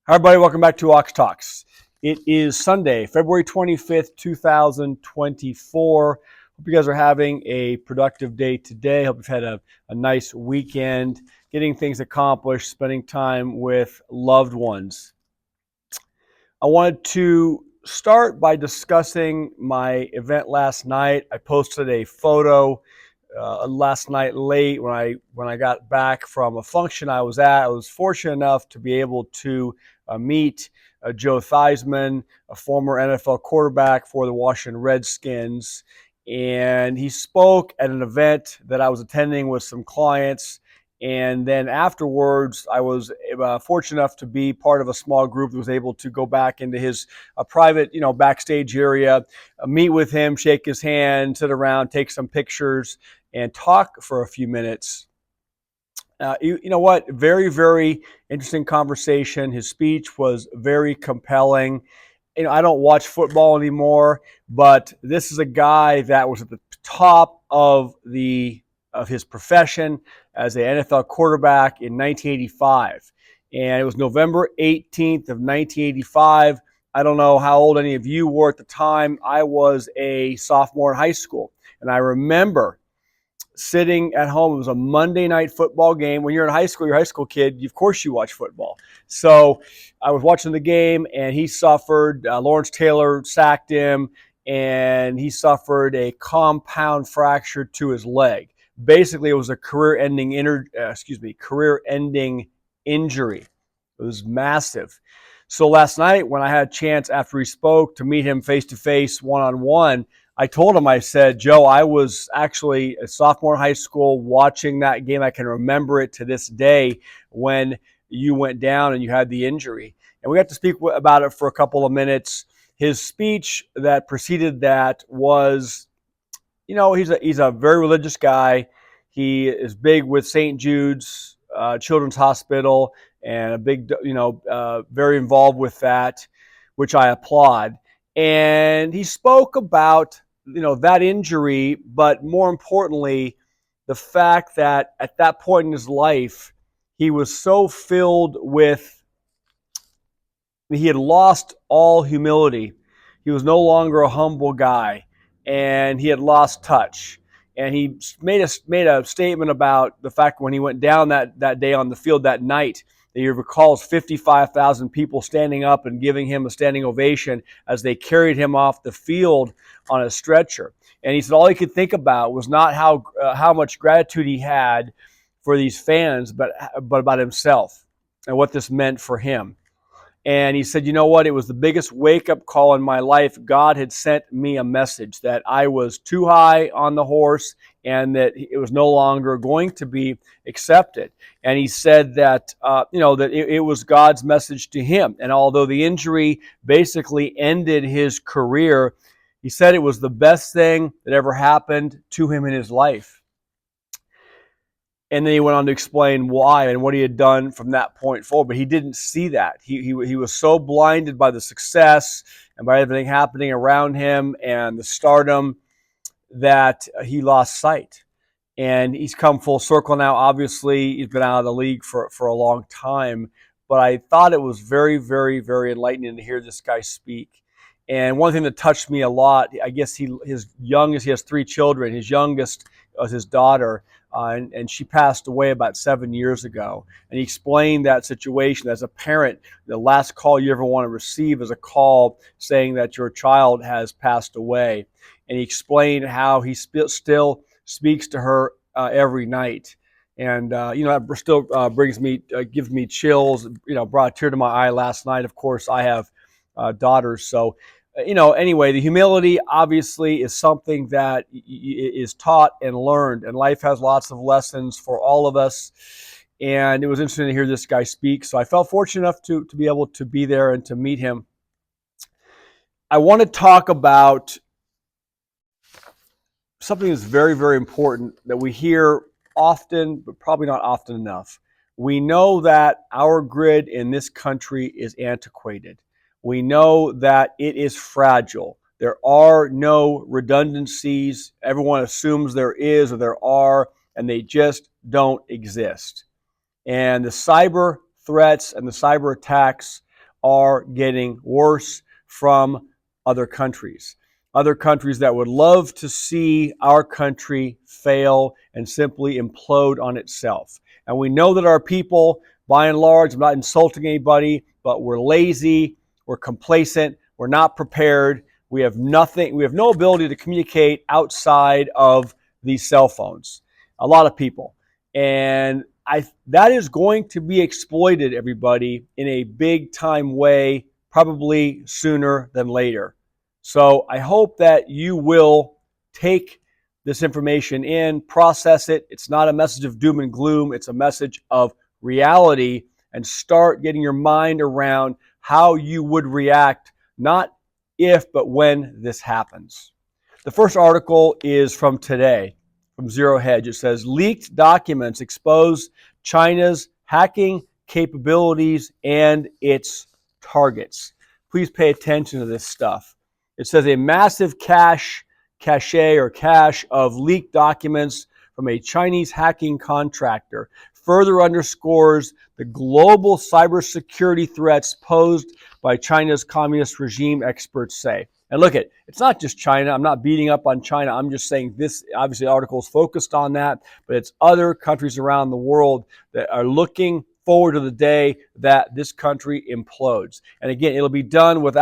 Hi, everybody. Welcome back to Ox Talks. It is Sunday, February 25th, 2024. Hope you guys are having a productive day today. Hope you've had a nice weekend, getting things accomplished, spending time with loved ones. I wanted to start by discussing my event last night. I posted a photo last night late when I got back from a function I was at. I was fortunate enough to be able to meet Joe Theismann, a former NFL quarterback for the Washington Redskins, and he spoke at an event that I was attending with some clients. And then afterwards, I was fortunate enough to be part of a small group that was able to go back into his private, backstage area, meet with him, shake his hand, sit around, take some pictures, and talk for a few minutes. You know what? Very, very interesting conversation. His speech was very compelling. I don't watch football anymore, but this is a guy that was at the top of his profession as an NFL quarterback in 1985. And it was November 18th of 1985. I don't know how old any of you were at the time. I was a sophomore in high school. And I remember sitting at home. It was a Monday night football game. When you're in high school, you're a high school kid, of course you watch football. So I was watching the game, and he suffered. Lawrence Taylor sacked him, and he suffered a compound fracture to his leg. Basically, it was a career-ending injury. It was massive. So last night, when I had a chance after he spoke to meet him face-to-face, one-on-one, I told him, I said, Joe, I was actually a sophomore in high school watching that game. I can remember it to this day when you went down and you had the injury. And we got to speak about it for a couple of minutes. His speech that preceded that was, he's a very religious guy. He is big with St. Jude's Children's Hospital and a big, very involved with that, which I applaud. And he spoke about that injury, but more importantly, the fact that at that point in his life, he was so filled with, he had lost all humility. He was no longer a humble guy, and he had lost touch. And he made a statement about the fact when he went down that day on the field that night, that he recalls 55,000 people standing up and giving him a standing ovation as they carried him off the field on a stretcher. And he said all he could think about was not how much gratitude he had for these fans, but about himself and what this meant for him. And he said, you know what? It was the biggest wake-up call in my life. God had sent me a message that I was too high on the horse and that it was no longer going to be accepted. And he said that, that it was God's message to him. And although the injury basically ended his career, he said it was the best thing that ever happened to him in his life. And then he went on to explain why and what he had done from that point forward. But he didn't see that. He was so blinded by the success and by everything happening around him and the stardom that he lost sight. And he's come full circle now. Obviously, he's been out of the league for a long time. But I thought it was very, very, very enlightening to hear this guy speak. And one thing that touched me a lot, I guess he has 3 children. His youngest was his daughter. And she passed away about 7 years ago. And he explained that situation as a parent. The last call you ever want to receive is a call saying that your child has passed away. And he explained how he still speaks to her every night. And, that still gives me chills, brought a tear to my eye last night. Of course, I have daughters. So, anyway, the humility obviously is something that is taught and learned, and life has lots of lessons for all of us. And it was interesting to hear this guy speak. So I felt fortunate enough to be able to be there and to meet him. I want to talk about something that's very, very important that we hear often, but probably not often enough. We know that our grid in this country is antiquated. We know that it is fragile. There are no redundancies. Everyone assumes there is or there are, and they just don't exist. And the cyber threats and the cyber attacks are getting worse from other countries. Other countries that would love to see our country fail and simply implode on itself. And we know that our people, by and large, I'm not insulting anybody, but we're lazy, we're complacent, we're not prepared. We have nothing, we have no ability to communicate outside of these cell phones. A lot of people. And that is going to be exploited, everybody, in a big time way, probably sooner than later. So I hope that you will take this information in, process it. It's not a message of doom and gloom. It's a message of reality, and start getting your mind around how you would react, not if, but when this happens. The first article is from today, from Zero Hedge. It says, leaked documents expose China's hacking capabilities and its targets. Please pay attention to this stuff. It says a massive cache of leaked documents from a Chinese hacking contractor further underscores the global cybersecurity threats posed by China's communist regime, experts say. And look, it's not just China. I'm not beating up on China. I'm just saying this, obviously, article is focused on that, but it's other countries around the world that are looking forward to the day that this country implodes. And again, it'll be done with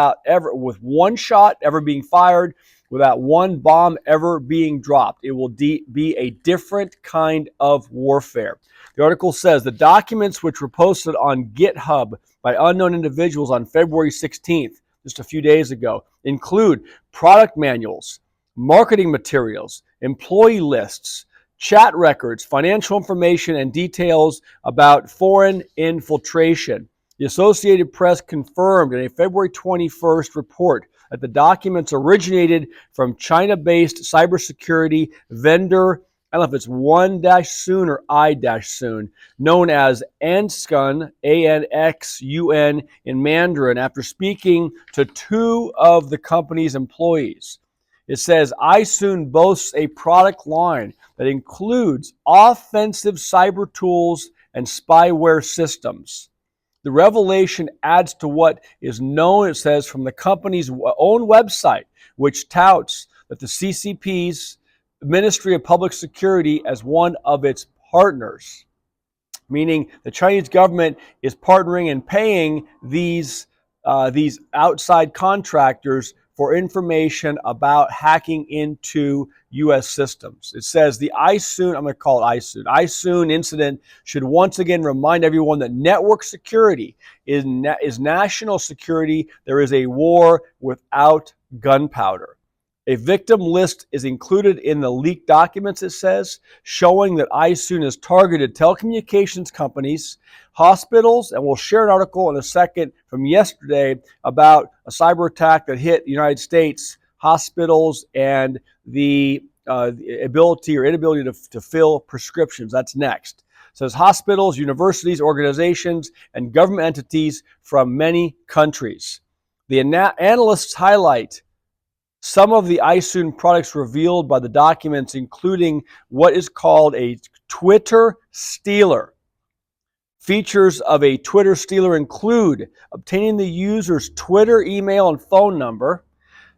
one shot ever being fired, without one bomb ever being dropped. It will be a different kind of warfare. The article says the documents, which were posted on GitHub by unknown individuals on February 16th, just a few days ago, include product manuals, marketing materials, employee lists, chat records, financial information, and details about foreign infiltration. The Associated Press confirmed in a February 21st report that the documents originated from China-based cybersecurity vendor, I don't know if it's one-soon or I-soon, known as Anxun, A-N-X-U-N in Mandarin, after speaking to two of the company's employees. It says, iSoon boasts a product line that includes offensive cyber tools and spyware systems. The revelation adds to what is known, it says, from the company's own website, which touts that the CCP's Ministry of Public Security as one of its partners, meaning the Chinese government is partnering and paying these outside contractors for information about hacking into U.S. systems. It says the iSoon, I'm going to call it iSoon incident should once again remind everyone that network security is national security. There is a war without gunpowder. A victim list is included in the leaked documents, it says, showing that iSoon has targeted telecommunications companies, hospitals, and we'll share an article in a second from yesterday about a cyber attack that hit the United States hospitals and the ability or inability to fill prescriptions. That's next. It says hospitals, universities, organizations, and government entities from many countries. The analysts highlight some of the iSoon products revealed by the documents, including what is called a Twitter stealer. Features of a Twitter stealer include obtaining the user's Twitter email and phone number,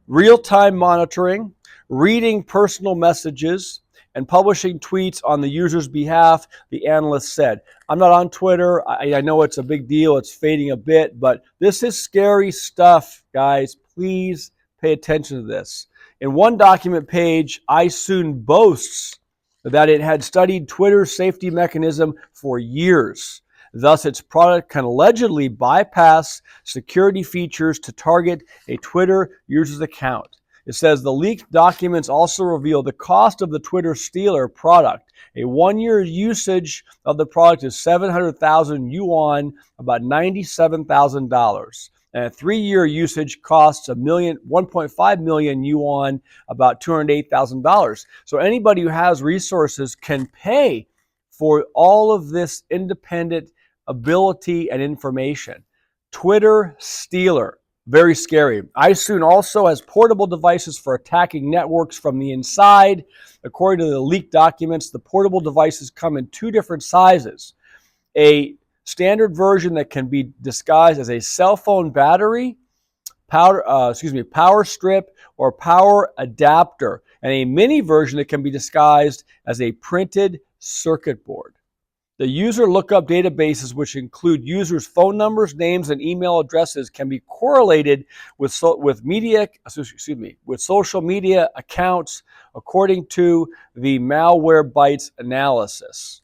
real-time monitoring, reading personal messages, and publishing tweets on the user's behalf, the analyst said. I'm not on Twitter. I know it's a big deal. It's fading a bit, but this is scary stuff, guys. Please pay attention to this. In one document page, iSoon boasts that it had studied Twitter's safety mechanism for years. Thus, its product can allegedly bypass security features to target a Twitter user's account. It says the leaked documents also reveal the cost of the Twitter stealer product. A one-year usage of the product is 700,000 yuan, about $97,000. And a 3-year usage costs 1.5 million yuan, about $208,000. So anybody who has resources can pay for all of this independent ability and information. Twitter stealer, very scary. iSoon also has portable devices for attacking networks from the inside. According to the leaked documents, the portable devices come in two different sizes. A standard version that can be disguised as a cell phone battery, power strip, or power adapter, and a mini version that can be disguised as a printed circuit board. The user lookup databases, which include users' phone numbers, names, and email addresses, can be correlated with social media accounts, according to the Malwarebytes analysis.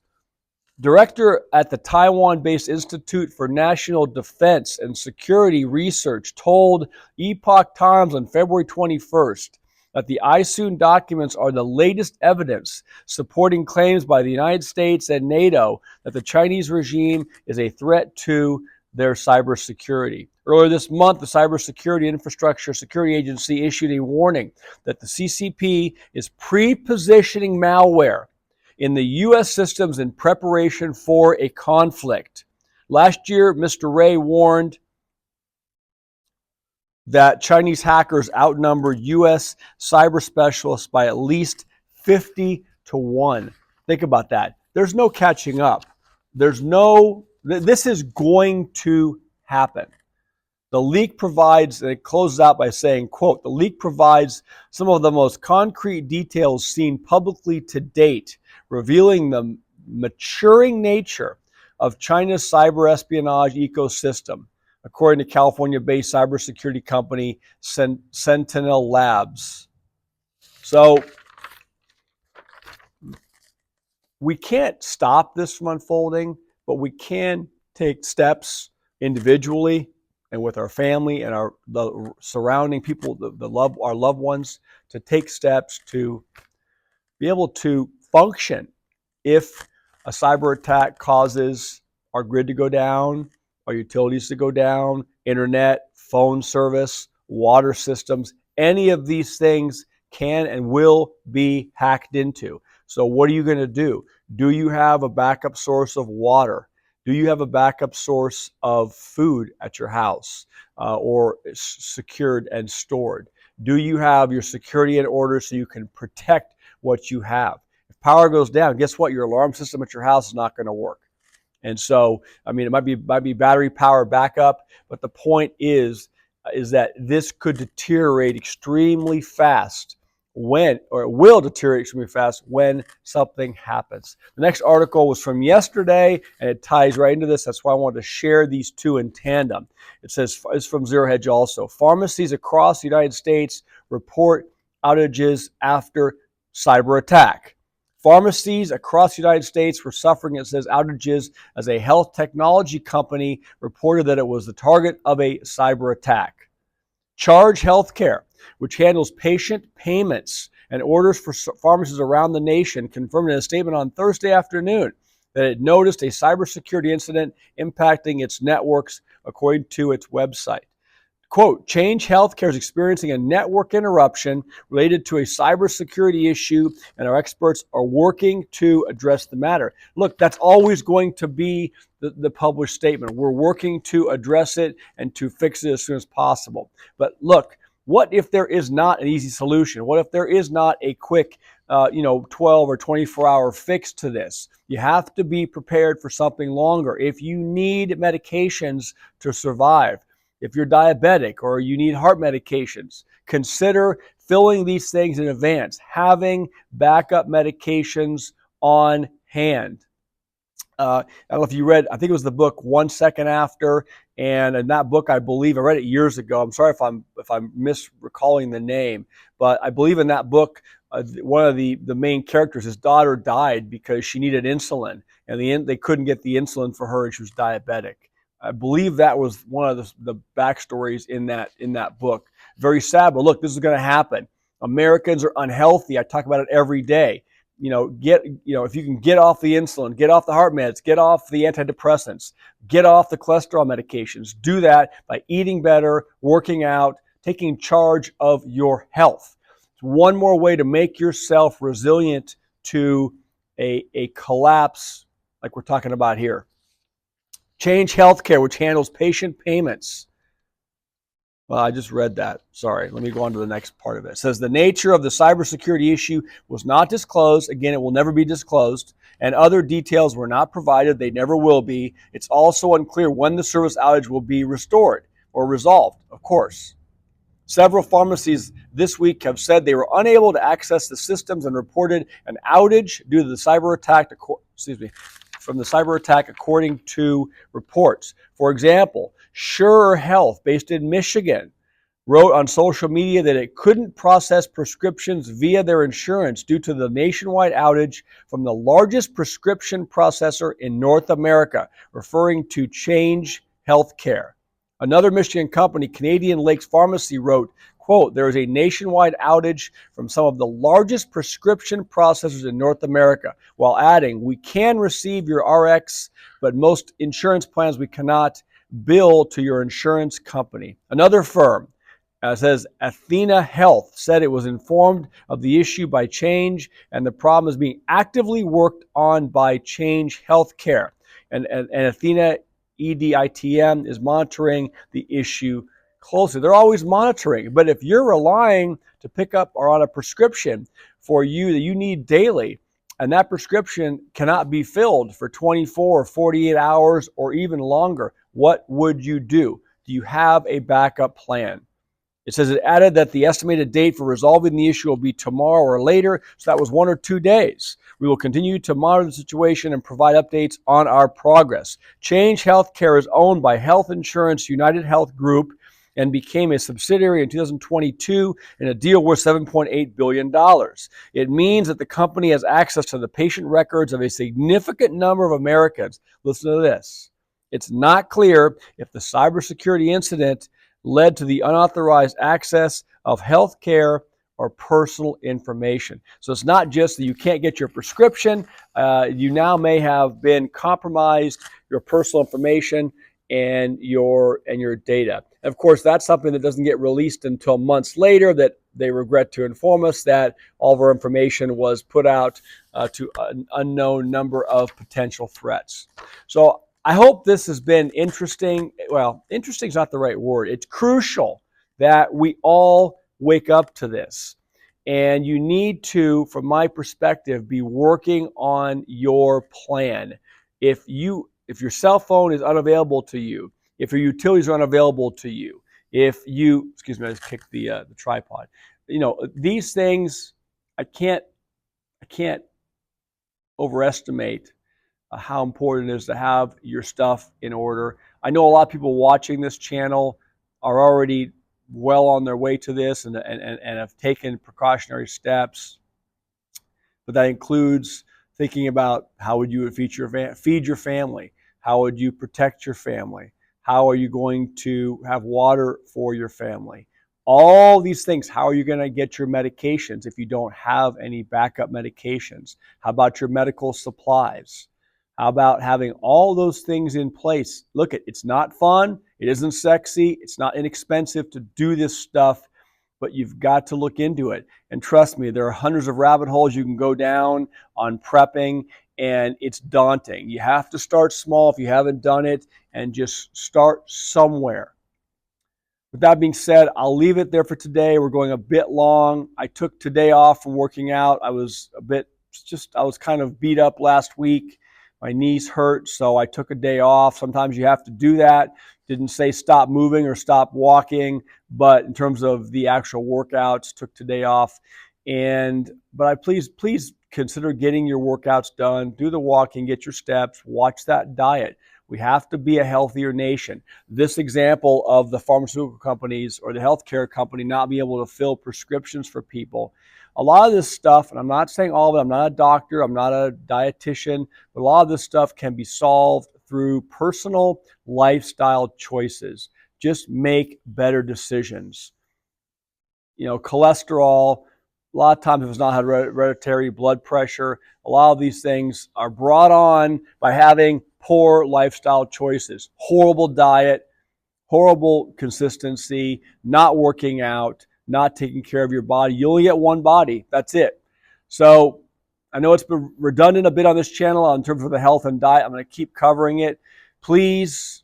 Director at the Taiwan-based Institute for National Defense and Security Research told Epoch Times on February 21st that the ISOON documents are the latest evidence supporting claims by the United States and NATO that the Chinese regime is a threat to their cybersecurity. Earlier this month, the Cybersecurity Infrastructure Security Agency issued a warning that the CCP is pre-positioning malware in the U.S. systems in preparation for a conflict. Last year, Mr. Ray warned that Chinese hackers outnumber U.S. cyber specialists by at least 50-1. Think about that. There's no catching up. This is going to happen. The leak provides, and it closes out by saying, quote, the leak provides some of the most concrete details seen publicly to date, revealing the maturing nature of China's cyber espionage ecosystem, according to California-based cybersecurity company Sentinel Labs. So we can't stop this from unfolding, but we can take steps individually and with our family and the surrounding people, our loved ones, to take steps to be able to function if a cyber attack causes our grid to go down, our utilities to go down, internet, phone service, water systems. Any of these things can and will be hacked into. So what are you going to do? Do you have a backup source of water? Do you have a backup source of food at your house or secured and stored? Do you have your security in order so you can protect what you have? If power goes down, guess what? Your alarm system at your house is not going to work. And so, I mean, it might be battery power backup, but the point is that this could deteriorate extremely fast it will deteriorate extremely fast when something happens. The next article was from yesterday, and it ties right into this. That's why I wanted to share these two in tandem. It says, it's from Zero Hedge also. Pharmacies across the United States report outages after cyber attack. Pharmacies across the United States were suffering, it says, outages as a health technology company reported that it was the target of a cyber attack. Charge Healthcare, which handles patient payments and orders for pharmacies around the nation, confirmed in a statement on Thursday afternoon that it noticed a cybersecurity incident impacting its networks, according to its website. Quote, Change Healthcare is experiencing a network interruption related to a cybersecurity issue, and our experts are working to address the matter. Look, that's always going to be the published statement. We're working to address it and to fix it as soon as possible. But look, what if there is not an easy solution? What if there is not a quick 12 or 24-hour fix to this? You have to be prepared for something longer. If you need medications to survive, if you're diabetic or you need heart medications, consider filling these things in advance, having backup medications on hand. I don't know if you read, I think it was the book 1 Second After, and in that book, I believe, I read it years ago. I'm sorry if I'm misrecalling the name, but I believe in that book, one of the main characters, his daughter died because she needed insulin, and they couldn't get the insulin for her, and she was diabetic. I believe that was one of the backstories in that book. Very sad, but look, this is going to happen. Americans are unhealthy. I talk about it every day. If you can get off the insulin, get off the heart meds, get off the antidepressants, get off the cholesterol medications. Do that by eating better, working out, taking charge of your health. It's one more way to make yourself resilient to a collapse like we're talking about here. Change Healthcare, which handles patient payments. Well, I just read that. Sorry. Let me go on to the next part of it. It says the nature of the cybersecurity issue was not disclosed. Again, it will never be disclosed. And other details were not provided. They never will be. It's also unclear when the service outage will be restored or resolved, of course. Several pharmacies this week have said they were unable to access the systems and reported an outage due to the cyber attack. From the cyber attack, according to reports. For example, Sure Health, based in Michigan, wrote on social media that it couldn't process prescriptions via their insurance due to the nationwide outage from the largest prescription processor in North America, referring to Change Healthcare. Another Michigan company, Canadian Lakes Pharmacy, wrote, quote, there is a nationwide outage from some of the largest prescription processors in North America, while adding, we can receive your RX, but most insurance plans we cannot bill to your insurance company. Another firm, says Athena Health, said it was informed of the issue by Change, and the problem is being actively worked on by Change Healthcare. And Athena EDITM is monitoring the issue closely. They're always monitoring. But if you're relying to pick up or on a prescription for you that you need daily, and that prescription cannot be filled for 24 or 48 hours or even longer, what would you do? Do you have a backup plan? It says it added that the estimated date for resolving the issue will be tomorrow or later, so that was 1 or 2 days. We will continue to monitor the situation and provide updates on our progress. Change Healthcare is owned by Health Insurance United Health Group and became a subsidiary in 2022 in a deal worth $7.8 billion. It means that the company has access to the patient records of a significant number of Americans. Listen to this. It's not clear if the cybersecurity incident led to the unauthorized access of health care or personal information. So it's not just that you can't get your prescription. You now may have been compromised, your personal information and your data. And of course, that's something that doesn't get released until months later, that they regret to inform us that all of our information was put out to an unknown number of potential threats. So I hope this has been interesting. Well, interesting is not the right word. It's crucial that we all wake up to this. And you need to, from my perspective, be working on your plan. If your cell phone is unavailable to you, if your utilities are unavailable to you, if you, excuse me, I just kicked the tripod. You know, these things, I can't overestimate how important it is to have your stuff in order. I know a lot of people watching this channel are already well on their way to this and have taken precautionary steps, but that includes thinking about how would you feed your family, how would you protect your family, how are you going to have water for your family, all these things. How are you going to get your medications if you don't have any backup medications? How about your medical supplies? How about having all those things in place? Look, it's not fun. It isn't sexy. It's not inexpensive to do this stuff, but you've got to look into it. And trust me, there are hundreds of rabbit holes you can go down on prepping, and it's daunting. You have to start small if you haven't done it, and just start somewhere. With that being said, I'll leave it there for today. We're going a bit long. I took today off from working out. I was kind of beat up last week. My knees hurt, so I took a day off. Sometimes you have to do that. Didn't say stop moving or stop walking, but in terms of the actual workouts, took today off. But please consider getting your workouts done. Do the walking, get your steps, watch that diet. We have to be a healthier nation. This example of the pharmaceutical companies or the healthcare company not being able to fill prescriptions for people, a lot of this stuff, and I'm not saying all of it, I'm not a doctor, I'm not a dietitian, but a lot of this stuff can be solved through personal lifestyle choices. Just make better decisions. You know, cholesterol, a lot of times if it's not hereditary, blood pressure, a lot of these things are brought on by having poor lifestyle choices, horrible diet, horrible consistency, not working out, not taking care of your body. You only get one body. That's it. So I know it's been redundant a bit on this channel in terms of the health and diet. I'm going to keep covering it. Please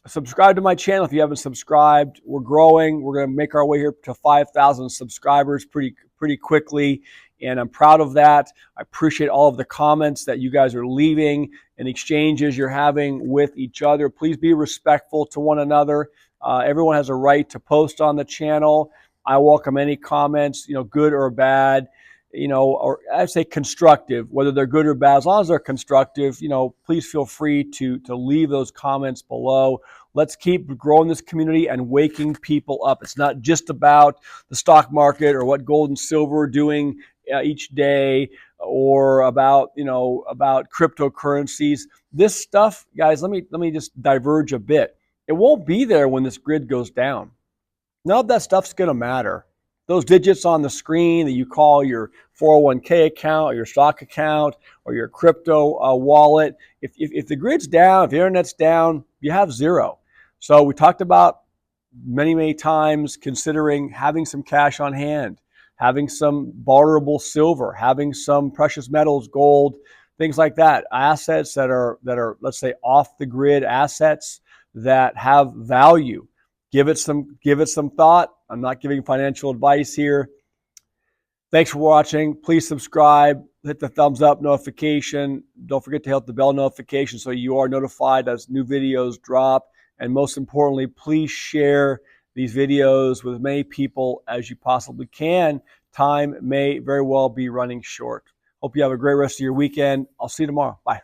Subscribe to my channel if you haven't subscribed. We're growing. We're going to make our way here to 5,000 subscribers pretty quickly, and I'm proud of that. I appreciate all of the comments that you guys are leaving and exchanges you're having with each other. Please be respectful to one another. Everyone has a right to post on the channel. I welcome any comments, good or bad, or I'd say constructive, whether they're good or bad. As long as they're constructive, please feel free to leave those comments below. Let's keep growing this community and waking people up. It's not just about the stock market or what gold and silver are doing each day, or about cryptocurrencies. This stuff, guys, let me just diverge a bit. It won't be there when this grid goes down. None of that stuff's going to matter. Those digits on the screen that you call your 401k account or your stock account or your crypto wallet, if the grid's down, if the internet's down, you have zero. So we talked about many times considering having some cash on hand, having some borrowable silver, having some precious metals, gold, things like that, assets that are let's say off the grid assets that have value. Give it some thought. I'm not giving financial advice here. Thanks for watching. Please subscribe, hit the thumbs up notification. Don't forget to hit the bell notification so you are notified as new videos drop. And most importantly, please share these videos with as many people as you possibly can. Time may very well be running short. Hope you have a great rest of your weekend. I'll see you tomorrow. Bye.